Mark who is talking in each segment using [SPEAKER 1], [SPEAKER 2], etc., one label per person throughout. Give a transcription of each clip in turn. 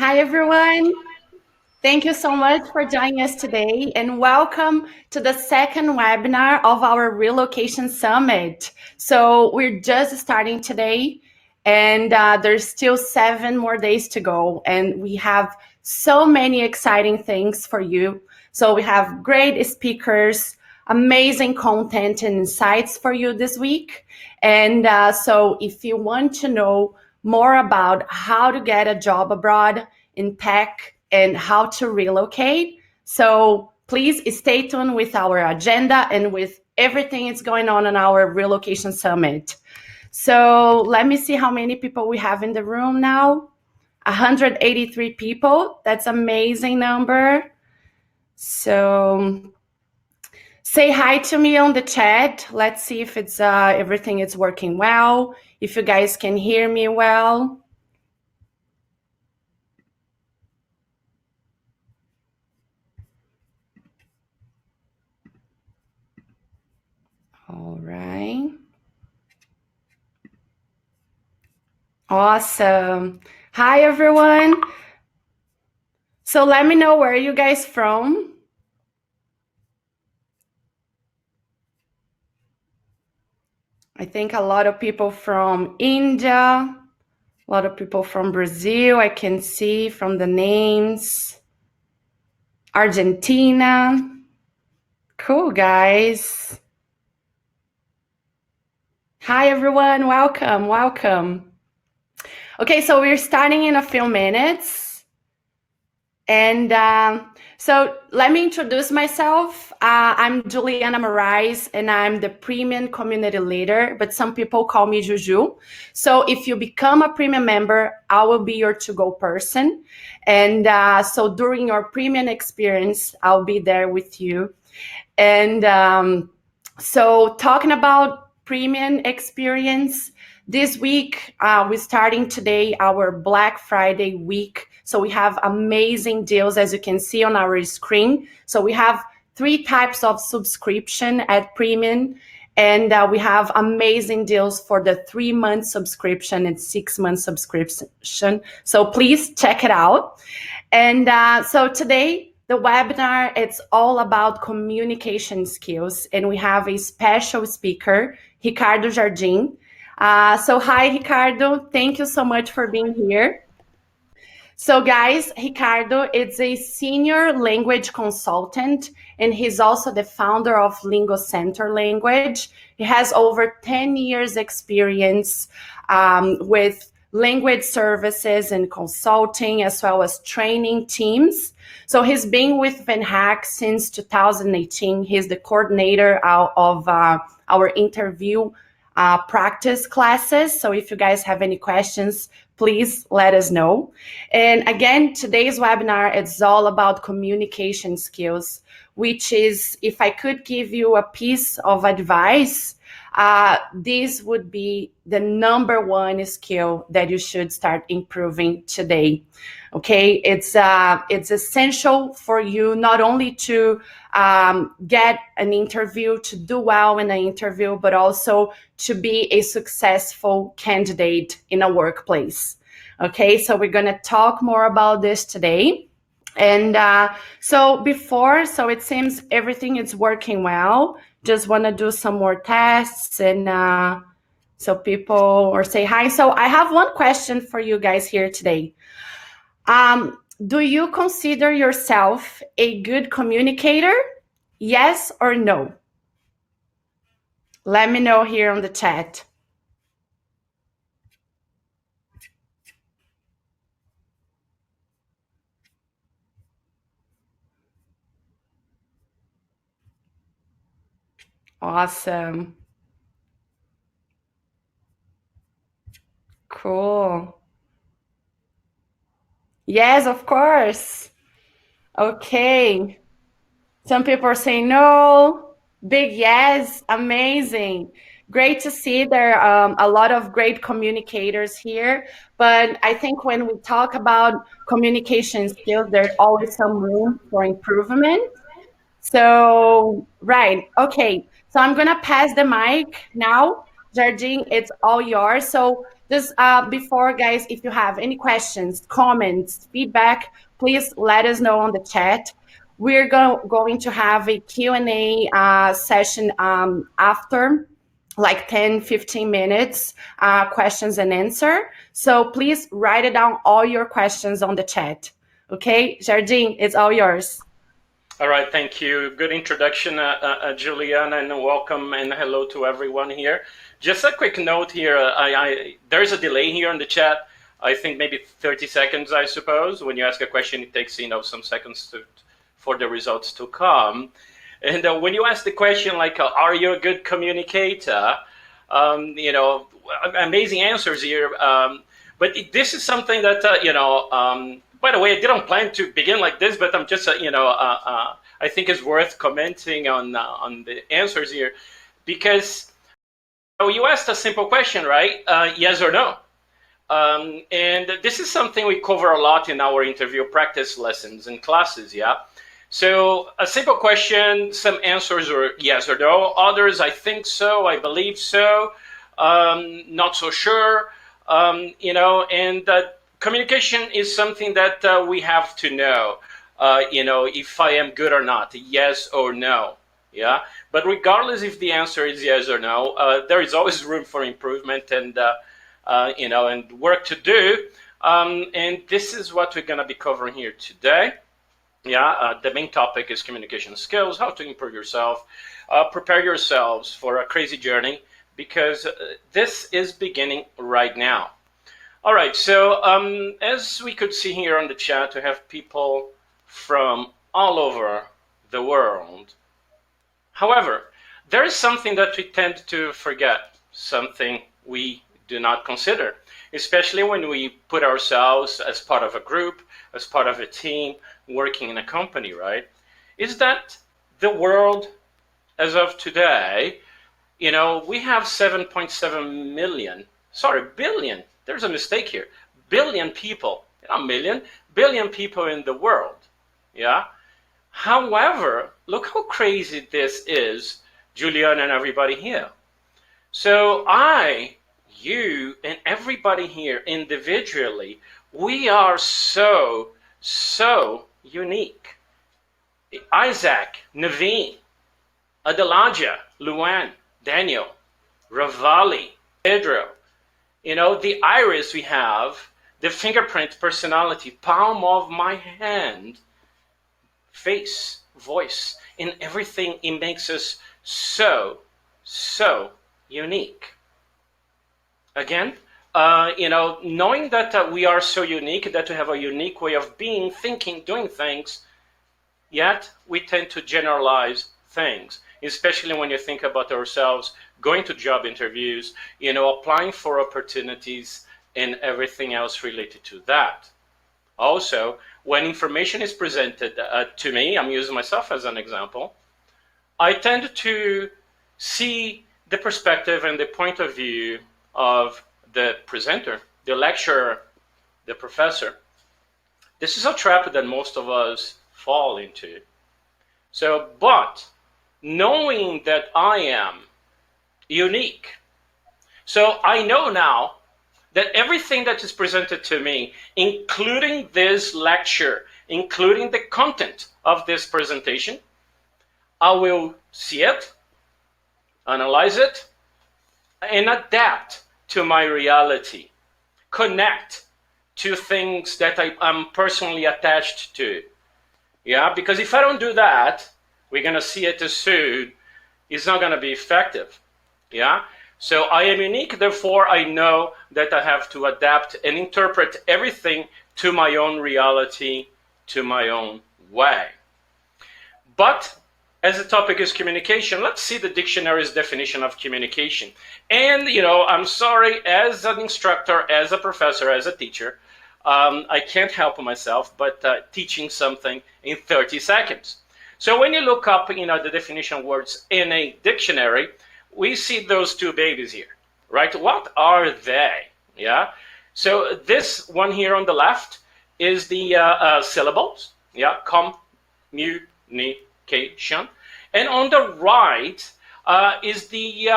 [SPEAKER 1] Hi, everyone. Thank you so much for joining us today, and welcome to the second webinar of our Relocation Summit. So, we're just starting today, and there's still 7 more days to go, and we have so many exciting things for you. So, we have great speakers, amazing content and insights for you this week. And so, if you want to know more about how to get a job abroad in tech and how to relocate. So please stay tuned with our agenda and with everything that's going on our Relocation Summit. So let me see how many people we have in the room now. 183 people. That's an amazing number. So say hi to me on the chat. Let's see if it's everything is working well. If you guys can hear me well. All right. Awesome. Hi, everyone. So let me know where you guys from. I think a lot of people from India, a lot of people from Brazil, I can see from the names. Argentina. Cool, guys. Hi, everyone. Welcome, welcome. Okay, so we're starting in a few minutes. And so let me introduce myself. I'm Juliana Moraes, and I'm the Premium Community Leader, but some people call me Juju. So if you become a Premium member, I will be your to-go person. And so during your Premium experience, I'll be there with you. And so talking about Premium experience, this week, we're starting today our Black Friday week. So we have amazing deals, as you can see on our screen. So we have 3 types of subscription at Premium, and we have amazing deals for the 3-month subscription and 6-month subscription. So please check it out. And so today, the webinar, it's all about communication skills, and we have a special speaker, Ricardo Jardim. So hi, Ricardo. Thank you so much for being here. So guys, Ricardo is a senior language consultant, and he's also the founder of Lingo Center Language. He has over 10 years experience with language services and consulting, as well as training teams. So he's been with VanHack since 2018. He's the coordinator of our interview practice classes. So if you guys have any questions, please let us know. And again, today's webinar is all about communication skills, which is, if I could give you a piece of advice, this would be the number 1 skill that you should start improving today. Okay, it's essential for you not only to get an interview, to do well in an interview, but also to be a successful candidate in a workplace. Okay, so we're going to talk more about this today. And so it seems everything is working well. Just want to do some more tests, and so people or say hi. So I have one question for you guys here today. Do you consider yourself a good communicator? Yes or no? Let me know here on the chat. Awesome. Cool. Yes, of course. Okay. Some people are saying no. Big yes. Amazing. Great to see there are a lot of great communicators here. But I think when we talk about communication skills, there's always some room for improvement. So, right. Okay. So I'm going to pass the mic now Jardim, it's all yours. So just before, guys, if you have any questions, comments, feedback, please let us know on the chat. We're going to have a Q&A session after, like 10, 15 minutes, questions and answer. So please write it down, all your questions on the chat. Okay, Jardim, it's all yours.
[SPEAKER 2] All right, thank you. Good introduction, Juliana, and welcome and hello to everyone here. Just a quick note here. There's a delay here in the chat. I think maybe 30 seconds, I suppose. When you ask a question, it takes some seconds for the results to come. And when you ask the question like, are you a good communicator? Amazing answers here. But this is something that, by the way, I didn't plan to begin like this, but I'm just, I think it's worth commenting on the answers here, because you asked a simple question, right? Yes or no? And this is something we cover a lot in our interview practice lessons and classes, yeah? So a simple question, some answers are yes or no, others I think so, I believe so, not so sure, and communication is something that we have to know, if I am good or not, yes or no, yeah? But regardless if the answer is yes or no, there is always room for improvement and, and work to do. And this is what we're gonna be covering here today. Yeah, the main topic is communication skills, how to improve yourself, prepare yourselves for a crazy journey, because this is beginning right now. All right, so as we could see here on the chat, we have people from all over the world. However, there is something that we tend to forget, something we do not consider, especially when we put ourselves as part of a group, as part of a team, working in a company, right? Is that the world as of today, we have 7.7 million, billion, there's a mistake here, billion people, not million, billion people in the world, yeah? However, look how crazy this is, Julian and everybody here. So you, and everybody here individually, we are so unique. Isaac, Naveen, Adelaja, Luan, Daniel, Ravali, Pedro, the iris we have, the fingerprint, personality, palm of my hand, face, voice, and everything, it makes us so unique. Again, knowing that we are so unique, that we have a unique way of being, thinking, doing things, yet we tend to generalize things, especially when you think about ourselves going to job interviews, applying for opportunities and everything else related to that. Also, when information is presented to me, I'm using myself as an example, I tend to see the perspective and the point of view of the presenter, the lecturer, the professor. This is a trap that most of us fall into. So, but knowing that I am unique, so I know now that everything that is presented to me, including this lecture, including the content of this presentation, I will see it, analyze it, and adapt to my reality, connect to things that I'm personally attached to. Yeah, because if I don't do that, we're gonna see it as soon, it's not gonna be effective. Yeah, so I am unique, therefore I know that I have to adapt and interpret everything to my own reality, to my own way. But as the topic is communication, let's see the dictionary's definition of communication. And, I'm sorry, as an instructor, as a professor, as a teacher, I can't help myself but teaching something in 30 seconds. So when you look up, the definition words in a dictionary, we see those two babies here, right? What are they? Yeah. So this one here on the left is the syllables. Yeah. Communication. And on the right, is the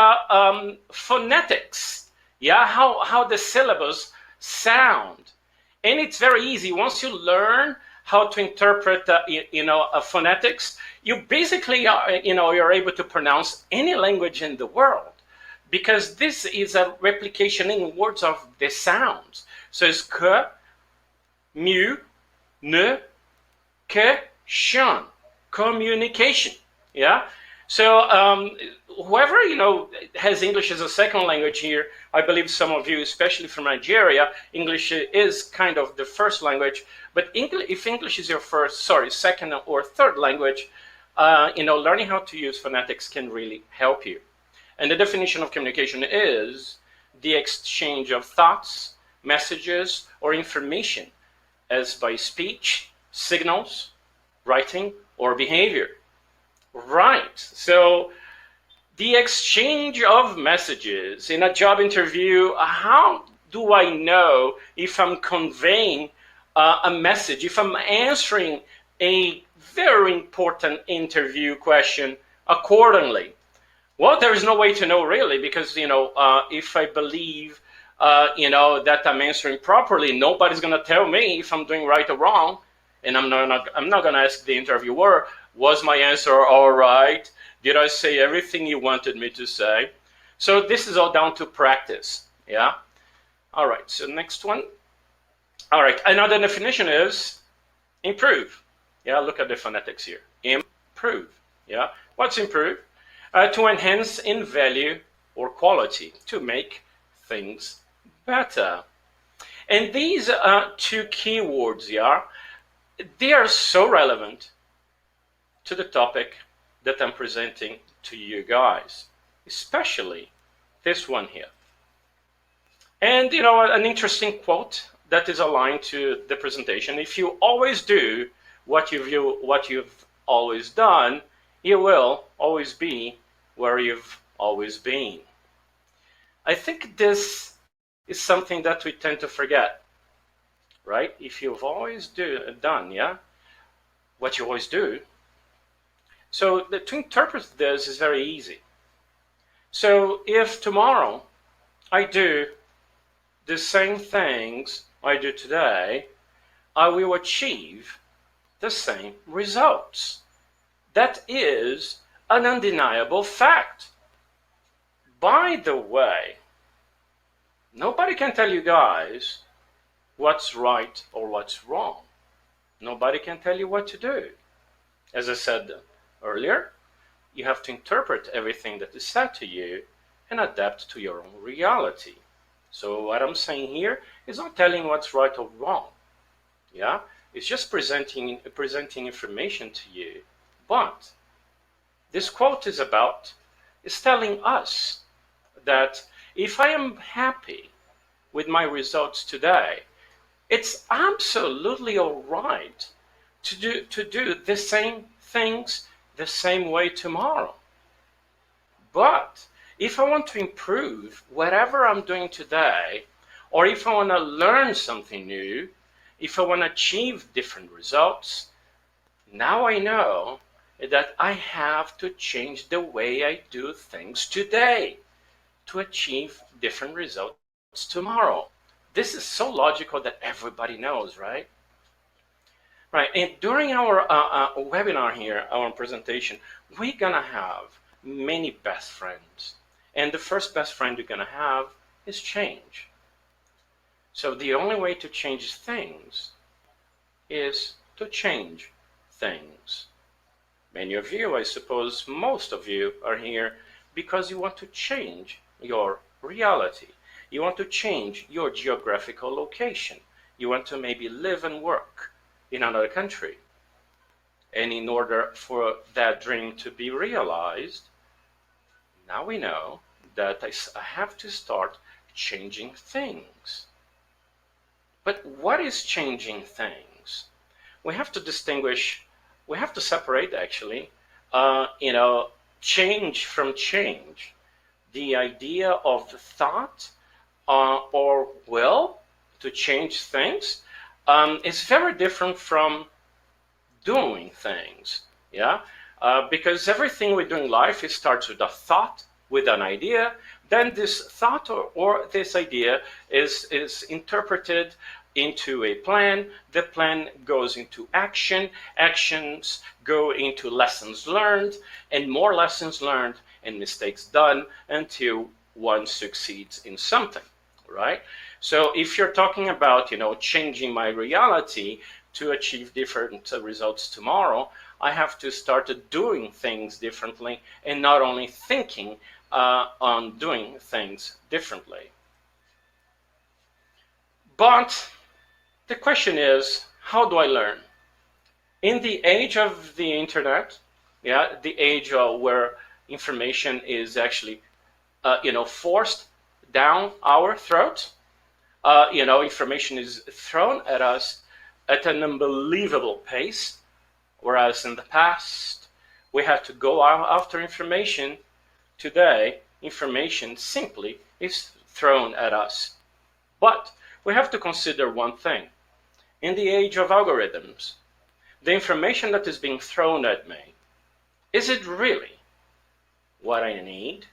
[SPEAKER 2] phonetics. Yeah, how the syllables sound. And it's very easy. Once you learn how to interpret, phonetics, you basically, you're able to pronounce any language in the world, because this is a replication in words of the sounds. So it's que, mu, ne, que, shun, communication. Yeah. So whoever has English as a second language here, I believe some of you, especially from Nigeria, English is kind of the first language. But if English is your second or third language, learning how to use phonetics can really help you. And the definition of communication is the exchange of thoughts, messages, or information, as by speech, signals, writing, or behavior. Right. So the exchange of messages in a job interview, how do I know if I'm conveying a message, if I'm answering a very important interview question accordingly? Well, there is no way to know really, because, if I believe, that I'm answering properly, nobody's going to tell me if I'm doing right or wrong. And I'm not going to ask the interviewer, was my answer all right? Did I say everything you wanted me to say? So this is all down to practice. Yeah. All right. So next one. All right. Another definition is improve. Yeah. Look at the phonetics here. Improve. Yeah. What's improve? To enhance in value or quality, to make things better. And these two keywords, yeah, they are so relevant to the topic that I'm presenting to you guys, especially this one here. And an interesting quote that is aligned to the presentation: if you always do what you've always done, you will always be where you've always been. I think this is something that we tend to forget, right? If you've always done, yeah, what you always do. So to interpret this is very easy. So if tomorrow I do the same things I do today, I will achieve the same results. That is an undeniable fact. By the way, nobody can tell you guys what's right or what's wrong. Nobody can tell you what to do. As I said earlier, you have to interpret everything that is said to you and adapt to your own reality. So what I'm saying here is not telling what's right or wrong. Yeah, it's just presenting information to you. But this quote is telling us that if I am happy with my results today, it's absolutely all right to do the same things the same way tomorrow. But if I want to improve whatever I'm doing today, or if I want to learn something new, if I want to achieve different results, now I know that I have to change the way I do things today to achieve different results tomorrow. This is so logical that everybody knows, right? Right, and during our webinar here, our presentation, we're gonna have many best friends. And the first best friend you're gonna have is change. So the only way to change things is to change things. Many of you, I suppose most of you, are here because you want to change your reality. You want to change your geographical location. You want to maybe live and work in another country. And in order for that dream to be realized, now we know that I have to start changing things. But what is changing things? We have to distinguish, we have to separate actually, change from change. The idea of thought or will to change things is very different from doing things. Yeah, because everything we do in life, it starts with a thought, with an idea. Then this thought or this idea is interpreted into a plan. The plan goes into action. Actions go into lessons learned, and more lessons learned and mistakes done until one succeeds in something, right? So if you're talking about, changing my reality to achieve different results tomorrow, I have to start doing things differently and not only thinking on doing things differently. But the question is, how do I learn? In the age of the internet, the age where information is actually, forced down our throat, information is thrown at us at an unbelievable pace, whereas in the past, we had to go after information. Today, information simply is thrown at us. But we have to consider one thing. In the age of algorithms, the information that is being thrown at me, is it really what I need?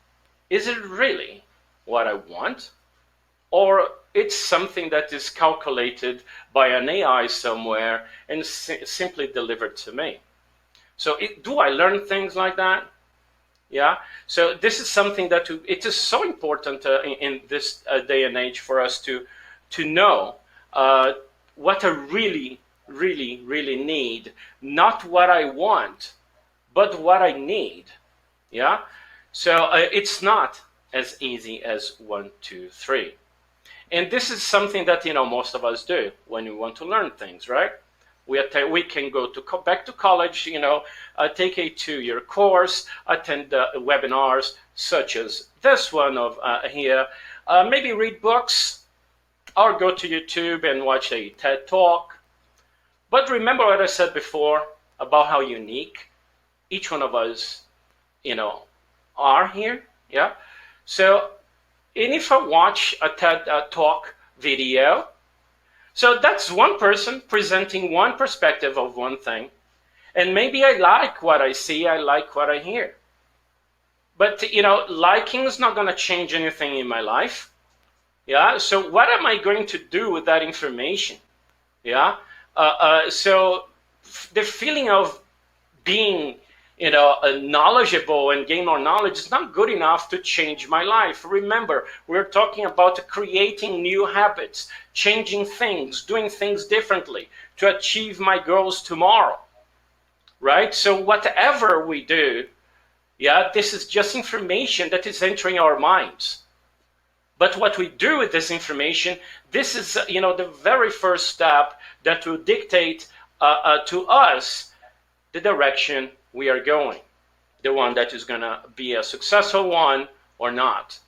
[SPEAKER 2] Is it really what I want? Or it's something that is calculated by an AI somewhere and simply delivered to me? So do I learn things like that? Yeah. So this is something that it is so important in this day and age for us to know what I really, really, really need, not what I want, but what I need. Yeah. So it's not as easy as 1, 2, 3. And this is something that most of us do when we want to learn things, right? We can go back to college, take a 2-year course, attend webinars such as this one of here, maybe read books, or go to YouTube and watch a TED Talk. But remember what I said before about how unique each one of us, are here. Yeah. So, and if I watch a TED Talk video, so that's one person presenting one perspective of one thing. And maybe I like what I see, I like what I hear. But, liking is not going to change anything in my life. Yeah. So what am I going to do with that information? Yeah. So the feeling of being, knowledgeable and gain more knowledge is not good enough to change my life. Remember, we're talking about creating new habits, changing things, doing things differently to achieve my goals tomorrow, right? So whatever we do, this is just information that is entering our minds. But what we do with this information, this is, the very first step that will dictate to us the direction we are going, the one that is going to be a successful one or not.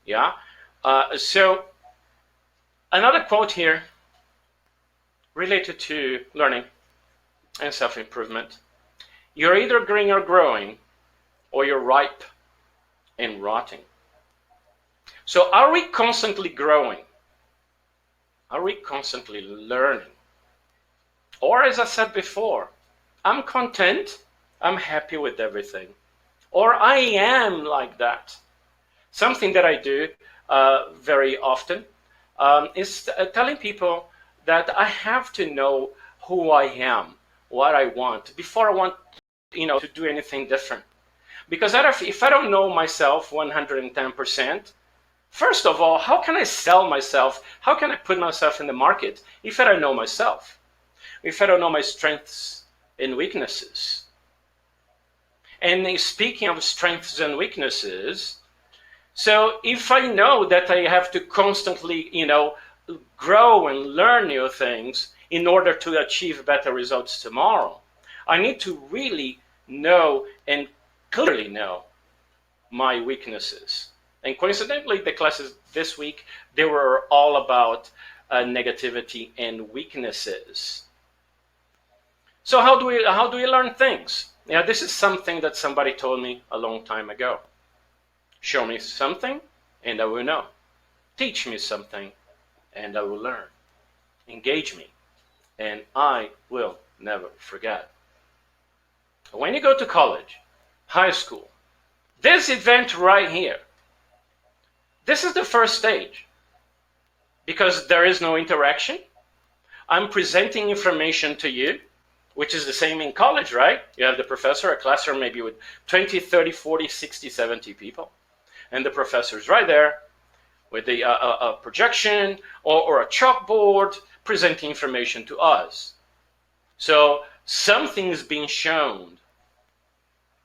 [SPEAKER 2] Yeah. So another quote here related to learning and self-improvement. You're either green or growing, or you're ripe and rotting. So are we constantly growing? Are we constantly learning? Or as I said before, I'm content, I'm happy with everything. Or I am like that. Something that I do very often is telling people that I have to know who I am, what I want, before I want to do anything different. Because if I don't know myself 110%, first of all, how can I sell myself? How can I put myself in the market if I don't know myself? If I don't know my strengths and weaknesses? And speaking of strengths and weaknesses, so if I know that I have to constantly, grow and learn new things in order to achieve better results tomorrow, I need to really know and clearly know my weaknesses. And coincidentally, the classes this week, they were all about negativity and weaknesses. So how do we learn things? Yeah, this is something that somebody told me a long time ago. Show me something, and I will know. Teach me something, and I will learn. Engage me, and I will never forget. When you go to college, high school, this event right here, this is the first stage because there is no interaction. I'm presenting information to you, which is the same in college, right? You have the professor, a classroom maybe with 20, 30, 40, 60, 70 people. And the professor's right there with a projection or a chalkboard presenting information to us. So something is being shown.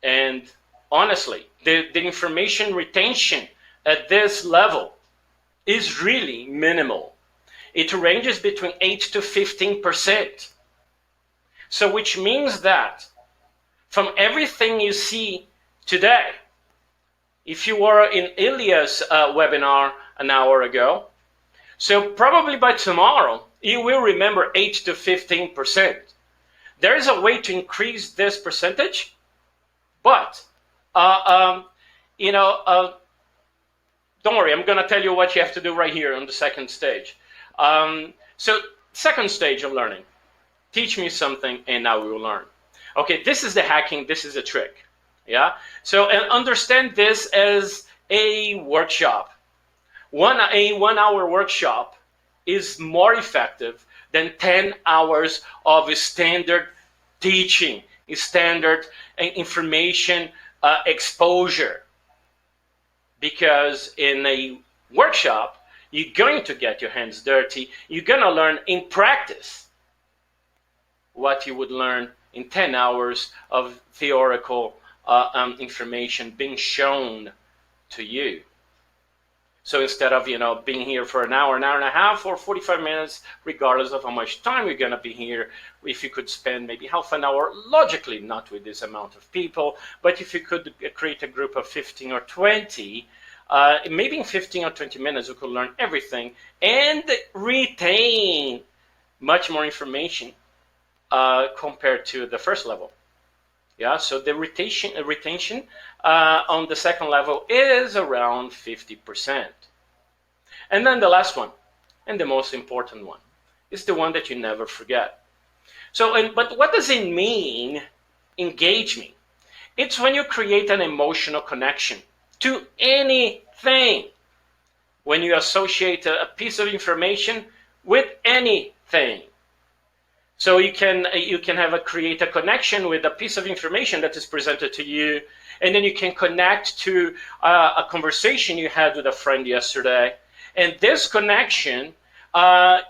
[SPEAKER 2] And honestly, the information retention at this level is really minimal. It ranges between 8 to 15%. So which means that from everything you see today, if you were in Ilya's webinar an hour ago, so probably by tomorrow, you will remember 8 to 15%. There is a way to increase this percentage, but don't worry, I'm going to tell you what you have to do right here on the second stage. So second stage of learning, teach me something and now we will learn. Okay, this is the hacking, this is a trick. Yeah, so and understand this as a workshop. A 1 hour workshop is more effective than 10 hours of standard teaching, standard information exposure. Because in a workshop, you're going to get your hands dirty. You're going to learn in practice what you would learn in 10 hours of theoretical information being shown to you. So instead of being here for an hour and a half, or 45 minutes, regardless of how much time you're going to be here, if you could spend maybe half an hour, logically not with this amount of people, but if you could create a group of 15 or 20, maybe in 15 or 20 minutes you could learn everything and retain much more information compared to the first level. Yeah, so the retention on the second level is around 50%. And then the last one, and the most important one, is the one that you never forget. So, but what does it mean, engage me? It's when you create an emotional connection to anything. When you associate a piece of information with anything. So you can create a connection with a piece of information that is presented to you, and then you can connect to a conversation you had with a friend yesterday, and this connection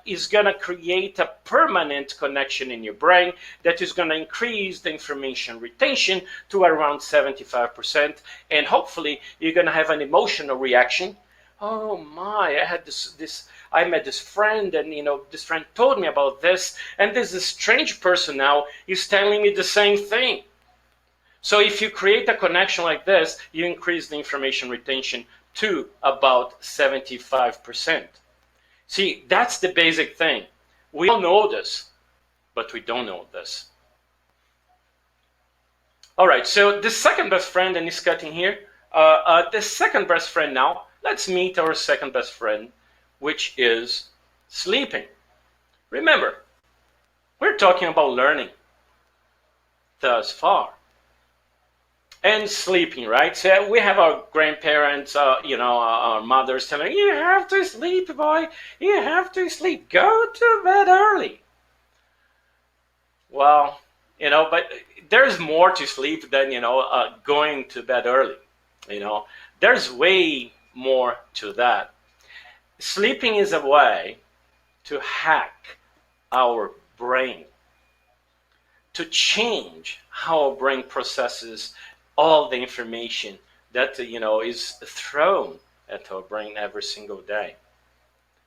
[SPEAKER 2] is going to create a permanent connection in your brain that is going to increase the information retention to around 75%, and hopefully you're going to have an emotional reaction. Oh my, I met this friend, and this friend told me about this, and there's this strange person now is telling me the same thing. So if you create a connection like this, you increase the information retention to about 75%. See, that's the basic thing. We all know this, but we don't know this. All right, so the second best friend, and he's cutting here. The second best friend now, let's meet our second best friend, which is sleeping. Remember, we're talking about learning thus far. And sleeping, right? So we have our grandparents, our mothers telling, you have to sleep, boy. You have to sleep. Go to bed early. Well, but there's more to sleep than, going to bed early. There's way more to that. Sleeping is a way to hack our brain, to change how our brain processes all the information that is thrown at our brain every single day.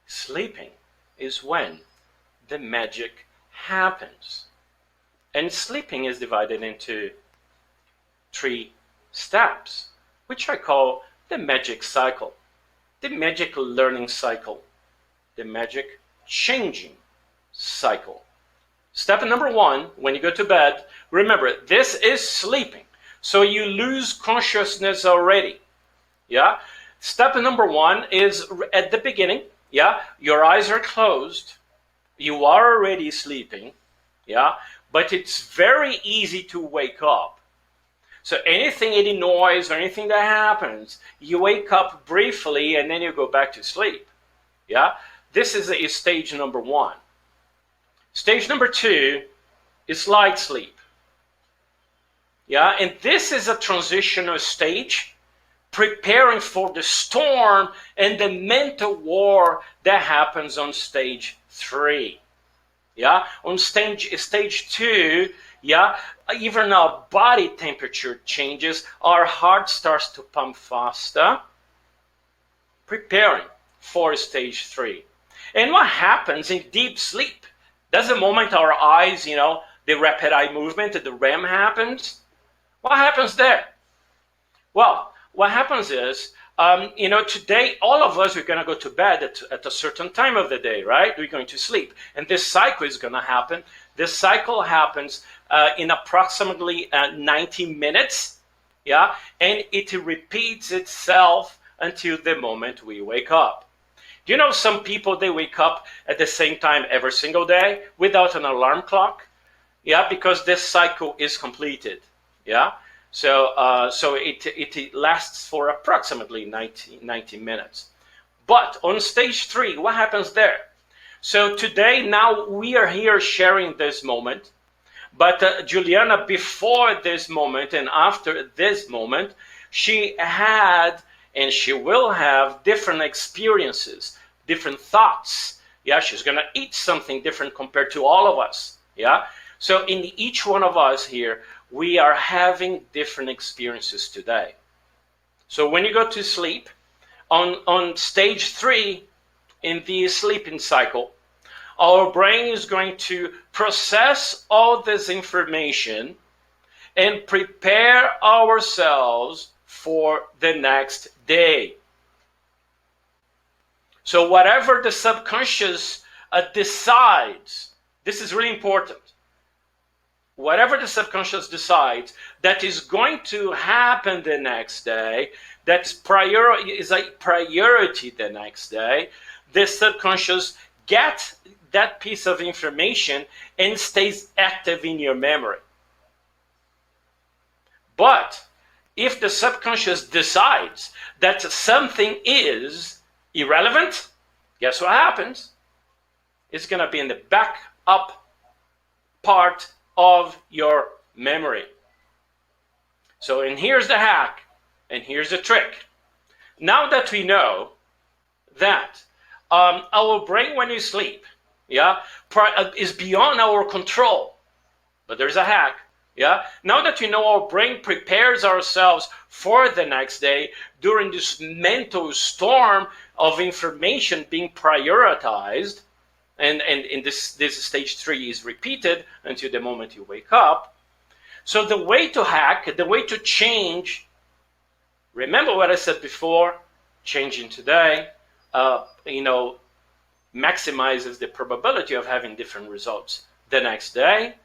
[SPEAKER 2] Sleeping is when the magic happens. And sleeping is divided into 3 steps, which I call the magic cycle, the magic learning cycle, the magic changing cycle. Step number 1, when you go to bed, remember, this is sleeping. So you lose consciousness already. Yeah. Step number 1 is at the beginning. Yeah. Your eyes are closed. You are already sleeping. Yeah. But it's very easy to wake up So anything, any noise or anything that happens, you wake up briefly and then you go back to sleep. Yeah, this is stage number 1. Stage number 2 is light sleep. Yeah, and this is a transitional stage, preparing for the storm and the mental war that happens on stage 3. Yeah, on stage 2, yeah, even our body temperature changes, our heart starts to pump faster, preparing for stage 3. And what happens in deep sleep? That's the moment our eyes, the rapid eye movement, the REM happens. What happens there? Well, what happens is, today, all of us are going to go to bed at a certain time of the day, right? We're going to sleep. And this cycle is going to happen. This cycle happens in approximately 90 minutes, yeah? And it repeats itself until the moment we wake up. Do you know some people, they wake up at the same time every single day without an alarm clock? Yeah, because this cycle is completed, yeah? So it lasts for approximately 90 minutes. But on stage 3, what happens there? So today, now we are here sharing this moment. But Juliana, before this moment and after this moment, she had and she will have different experiences, different thoughts. Yeah, she's going to eat something different compared to all of us. Yeah. So in each one of us here, we are having different experiences today. So when you go to sleep, on stage 3 in the sleeping cycle, our brain is going to process all this information and prepare ourselves for the next day. So whatever the subconscious decides, this is really important. Whatever the subconscious decides that is going to happen the next day, that is a priority the next day, the subconscious gets that piece of information and stays active in your memory. But if the subconscious decides that something is irrelevant, guess what happens? It's going to be in the backup part of your memory. So, and here's the hack, and here's the trick. Now that we know that our brain when you sleep, yeah, is beyond our control, but there's a hack. Yeah. Now that we know our brain prepares ourselves for the next day during this mental storm of information being prioritized, and this stage 3 is repeated until the moment you wake up. So the way to hack, the way to change, remember what I said before, changing today, maximizes the probability of having different results the next day.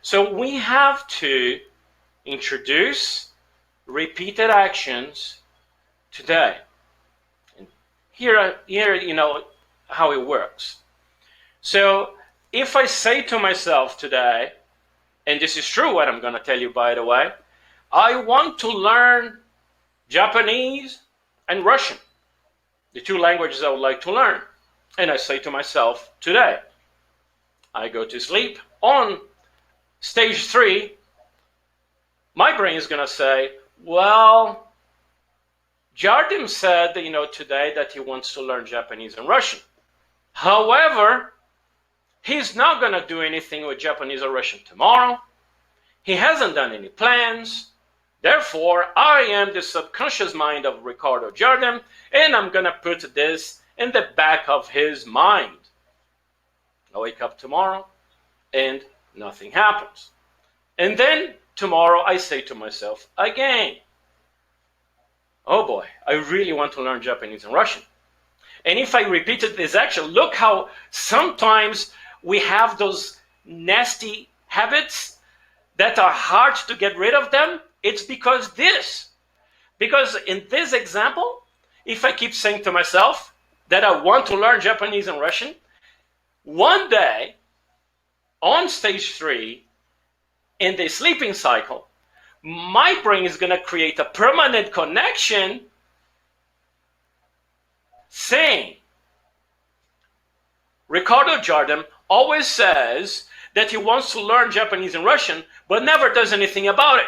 [SPEAKER 2] So we have to introduce repeated actions today. And here, how it works. So if I say to myself today, and this is true what I'm going to tell you, by the way, I want to learn Japanese and Russian, the 2 languages I would like to learn. And I say to myself today, I go to sleep on stage 3, my brain is going to say, well, Jardim said, today that he wants to learn Japanese and Russian. However, he's not going to do anything with Japanese or Russian tomorrow. He hasn't done any plans. Therefore, I am the subconscious mind of Ricardo Jardim, and I'm going to put this in the back of his mind. I wake up tomorrow, and nothing happens. And then tomorrow I say to myself again, oh boy, I really want to learn Japanese and Russian. And if I repeated this action, look how sometimes we have those nasty habits that are hard to get rid of them. It's because in this example, if I keep saying to myself that I want to learn Japanese and Russian, one day on stage 3 in the sleeping cycle, my brain is going to create a permanent connection saying, Ricardo Jardim always says that he wants to learn Japanese and Russian, but never does anything about it.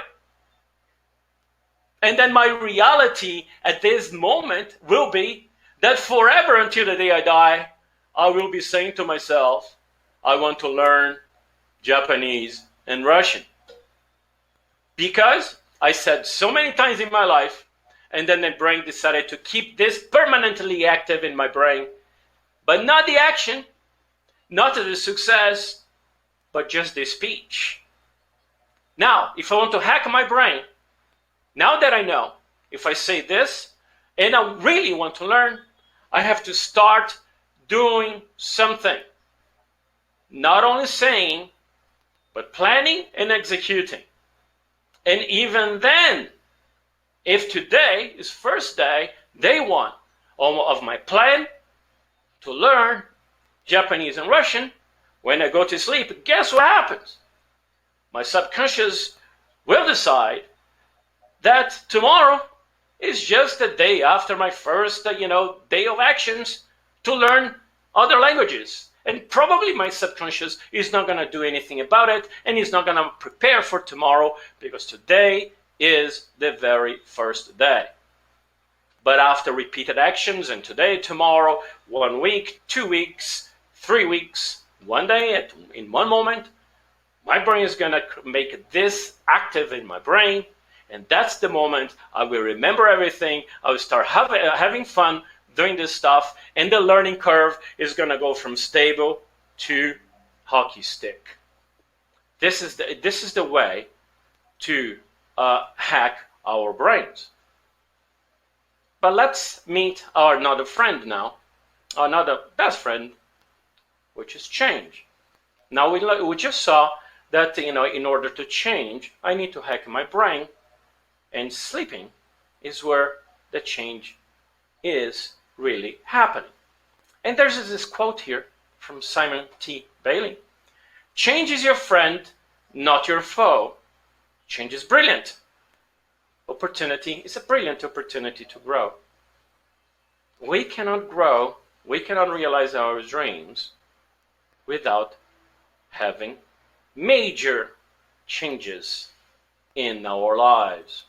[SPEAKER 2] And then my reality at this moment will be that forever until the day I die, I will be saying to myself, I want to learn Japanese and Russian. Because I said so many times in my life, and then the brain decided to keep this permanently active in my brain, but not the action, not the success, but just the speech. Now, if I want to hack my brain, now that I know, if I say this, and I really want to learn, I have to start doing something. Not only saying, but planning and executing. And even then, if today is first day, day one of my plan to learn Japanese and Russian, when I go to sleep, guess what happens? My subconscious will decide that tomorrow is just the day after my first, day of actions to learn other languages. And probably my subconscious is not going to do anything about it, and is not going to prepare for tomorrow, because today is the very first day. But after repeated actions, and today, tomorrow, 1 week, 2 weeks, 3 weeks, 1 day, in one moment, my brain is going to make this active in my brain, and that's the moment I will remember everything. I will start having fun doing this stuff, and the learning curve is going to go from stable to hockey stick. This is the way to hack our brains. But let's meet our another friend now, another best friend, which is change. Now we just saw that in order to change, I need to hack my brain, and sleeping is where the change is really happening. And there's this quote here from Simon T. Bailey. Change is your friend, not your foe. Change is brilliant. Opportunity is a brilliant opportunity to grow. We cannot grow, we cannot realize our dreams without having major changes in our lives.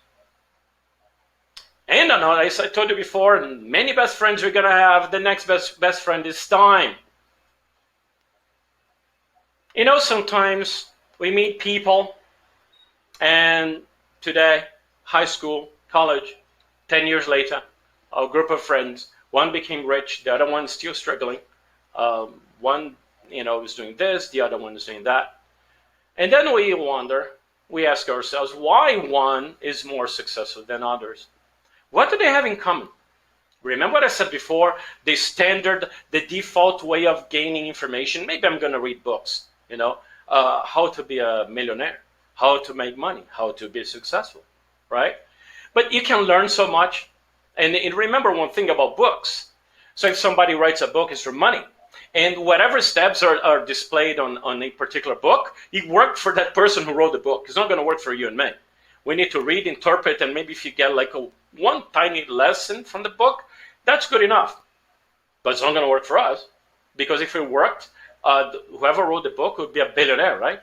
[SPEAKER 2] And as I told you before, and many best friends we're going to have, the next best friend is time. Sometimes we meet people, and today, high school, college, 10 years later, a group of friends, one became rich, the other one is still struggling. One, is doing this, the other one is doing that. And then we ask ourselves, why one is more successful than others? What do they have in common? Remember what I said before, the default way of gaining information? Maybe I'm going to read books, how to be a millionaire, how to make money, how to be successful, right? But you can learn so much. And remember one thing about books. So if somebody writes a book, it's for money. And whatever steps are displayed on a particular book, it worked for that person who wrote the book. It's not going to work for you and me. We need to read, interpret, and maybe if you get like one tiny lesson from the book, that's good enough. But it's not going to work for us, because if it worked, whoever wrote the book would be a billionaire, right?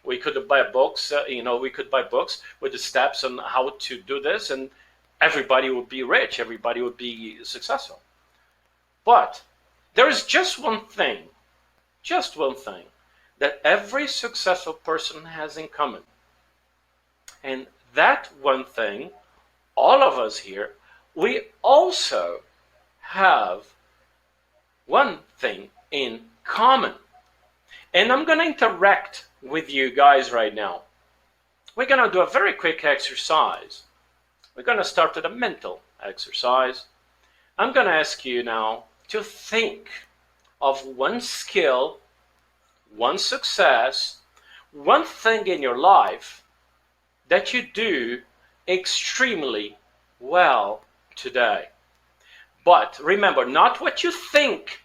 [SPEAKER 2] We could buy books, we could buy books with the steps on how to do this, and everybody would be rich, everybody would be successful. But there is just one thing that every successful person has in common. And that one thing, all of us here, we also have one thing in common. And I'm going to interact with you guys right now. We're going to do a very quick exercise. We're going to start with a mental exercise. I'm going to ask you now to think of one skill, one success, one thing in your life that you do extremely well today. But remember, not what you think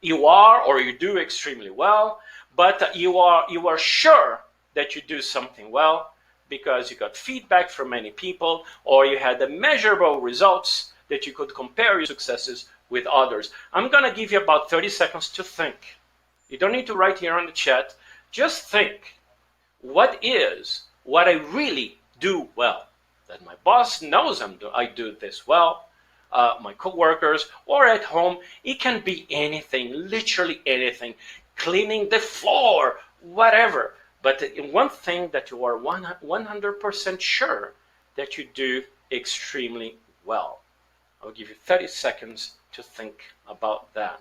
[SPEAKER 2] you are or you do extremely well, but you are sure that you do something well, because you got feedback from many people, or you had the measurable results that you could compare your successes with others. I'm going to give you about 30 seconds to think. You don't need to write here on the chat. Just think, what I really do well? That my boss knows I do this well, my coworkers, or at home. It can be anything, literally anything. Cleaning the floor, whatever. But one thing that you are 100% sure that you do extremely well. I'll give you 30 seconds to think about that.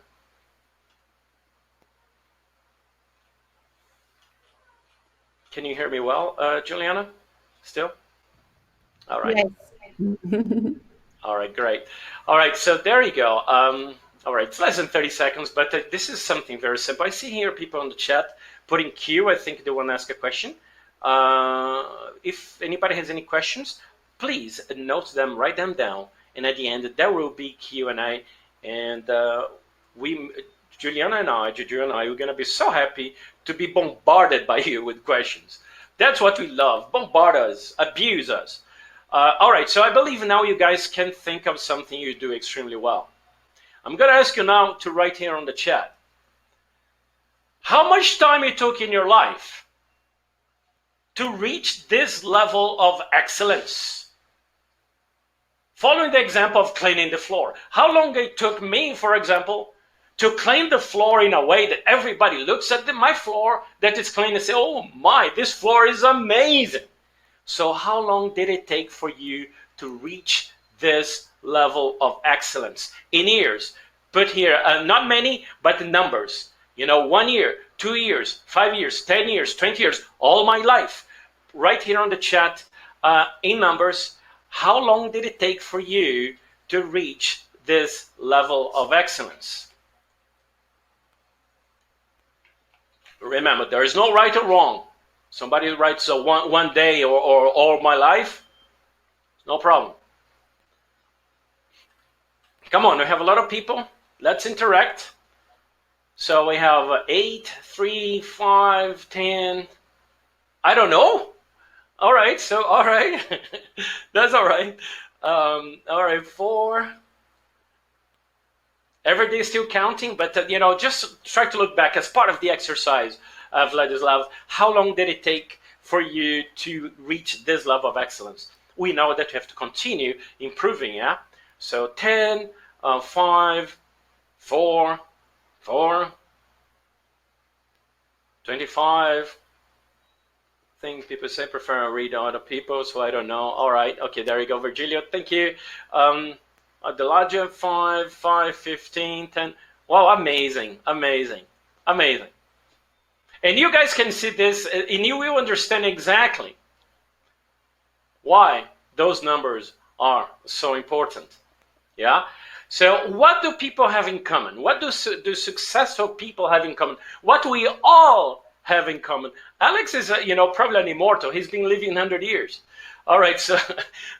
[SPEAKER 2] Can you hear me well, Juliana? Still? All right.
[SPEAKER 1] Yes.
[SPEAKER 2] All right, great. All right, so there you go. All right, it's less than 30 seconds, but this is something very simple. I see here people in the chat putting Q. I think they want to ask a question. If anybody has any questions, please note them, write them down, and at the end there will be Q&A, and Juliana and I, we're going to be so happy to be bombarded by you with questions. That's what we love. Bombard us, abuse us. All right, so I believe now you guys can think of something you do extremely well. I'm going to ask you now to write here on the chat. How much time it took in your life to reach this level of excellence? Following the example of cleaning the floor. How long it took me, for example, to clean the floor in a way that everybody looks at my floor that is clean and say, oh my, this floor is amazing. So how long did it take for you to reach this level of excellence? In years. Put here, not many, but the numbers. 1 year, 2 years, 5 years, 10 years, 20 years, all my life. Right here on the chat, in numbers, how long did it take for you to reach this level of excellence? Remember, there is no right or wrong. Somebody writes one day or all my life, no problem. Come on, we have a lot of people. Let's interact. So we have 8, 3, 5, 10. I don't know. All right, so all right. That's all right. All right, 4. Every day is still counting, but just try to look back as part of the exercise. Vladislav, how long did it take for you to reach this level of excellence? We know that you have to continue improving, yeah? So 10, 5, 4, 25. I think people say prefer to read other people, so I don't know. All right, okay, there you go, Virgilio, thank you. Adelaja, 5, 15, 10. Wow, amazing. And you guys can see this, and you will understand exactly why those numbers are so important. Yeah? So what do people have in common? What do successful people have in common? What we all have in common? Alex is, probably an immortal. He's been living 100 years. All right, so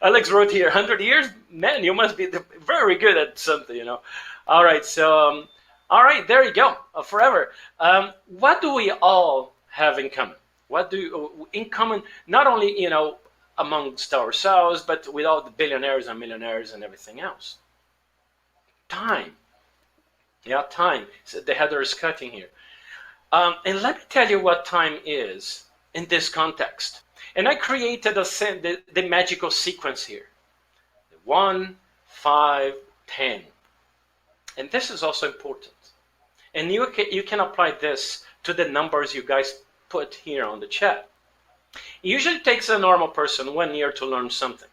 [SPEAKER 2] Alex wrote here, 100 years? Man, you must be very good at something, All right, so... all right, there you go, forever. What do we all have in common? What do in common, not only, amongst ourselves, but with all the billionaires and millionaires and everything else? Time. Yeah, time. So the header is cutting here. And let me tell you what time is in this context. And I created the magical sequence here. 1, 5, 10. And this is also important. And you can apply this to the numbers you guys put here on the chat. It usually takes a normal person 1 year to learn something.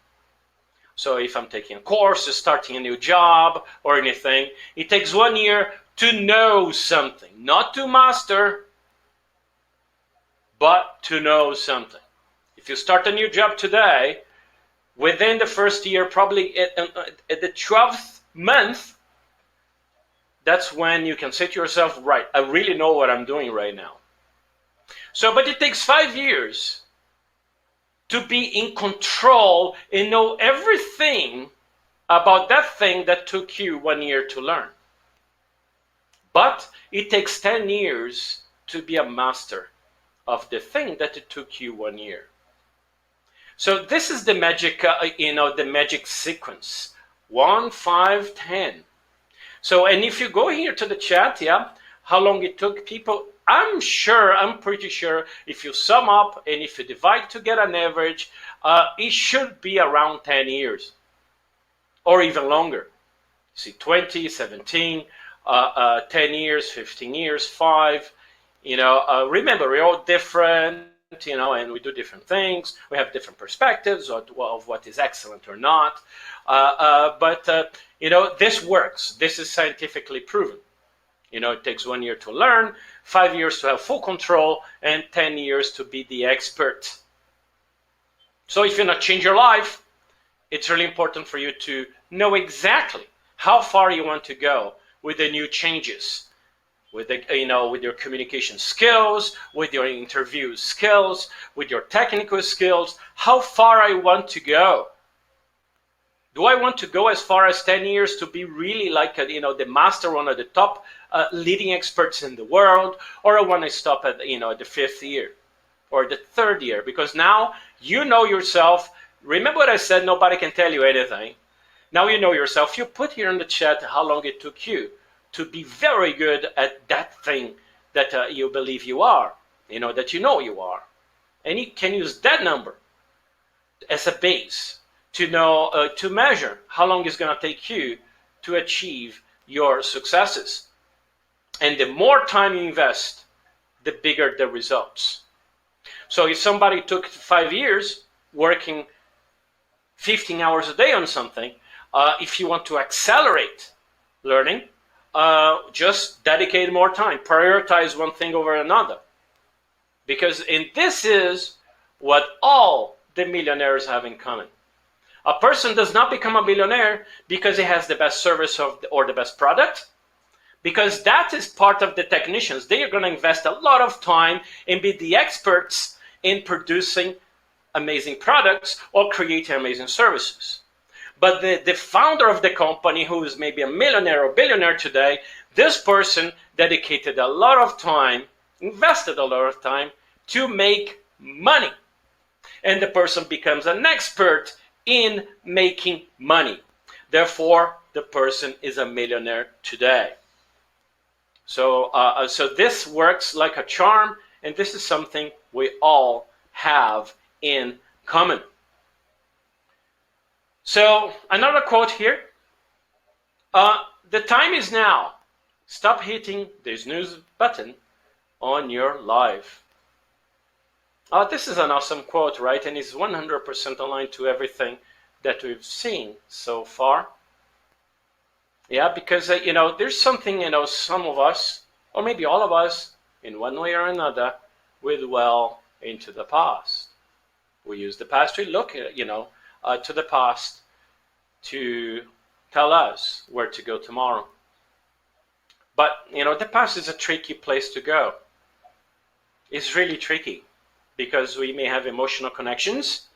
[SPEAKER 2] So if I'm taking a course, starting a new job or anything, it takes 1 year to know something. Not to master, but to know something. If you start a new job today, within the first year, probably at the 12th month, that's when you can say to yourself, right, I really know what I'm doing right now. So, but it takes 5 years to be in control and know everything about that thing that took you 1 year to learn. But it takes 10 years to be a master of the thing that it took you 1 year. So this is the magic, the magic sequence: 1, 5, 10. So, and if you go here to the chat, yeah, how long it took people, I'm pretty sure if you sum up and if you divide to get an average, it should be around 10 years or even longer. See, 20, 17, 10 years, 15 years, 5. Remember, we're all different, and we do different things. We have different perspectives of what is excellent or not. But this works. This is scientifically proven. It takes 1 year to learn, 5 years to have full control, and 10 years to be the expert. So if you want to change your life, it's really important for you to know exactly how far you want to go with the new changes, with your communication skills, with your interview skills, with your technical skills. How far I want to go. Do I want to go as far as 10 years to be really like the master, one of the top leading experts in the world, or I want to stop at the 5th year or the 3rd year? Because now you know yourself. Remember what I said, nobody can tell you anything. Now you know yourself. You put here in the chat how long it took you to be very good at that thing that you believe you are, that you know you are. And you can use that number as a base to know, to measure how long it's going to take you to achieve your successes. And the more time you invest, the bigger the results. So if somebody took 5 years working 15 hours a day on something, if you want to accelerate learning, just dedicate more time. Prioritize one thing over another. Because this is what all the millionaires have in common. A person does not become a billionaire because he has the best service or the best product, because that is part of the technicians. They are going to invest a lot of time and be the experts in producing amazing products or creating amazing services. But the founder of the company, who is maybe a millionaire or billionaire today, this person dedicated a lot of time, invested a lot of time to make money. And the person becomes an expert in making money. Therefore, the person is a millionaire today. So this works like a charm, and this is something we all have in common. So another quote here. The time is now. Stop hitting the snooze button on your life. This is an awesome quote, right? And it's 100% aligned to everything that we've seen so far. Yeah, because, there's something, some of us, or maybe all of us, in one way or another, we dwell into the past. We use the past, we look at, to the past to tell us where to go tomorrow. But, the past is a tricky place to go. It's really tricky because we may have emotional connections.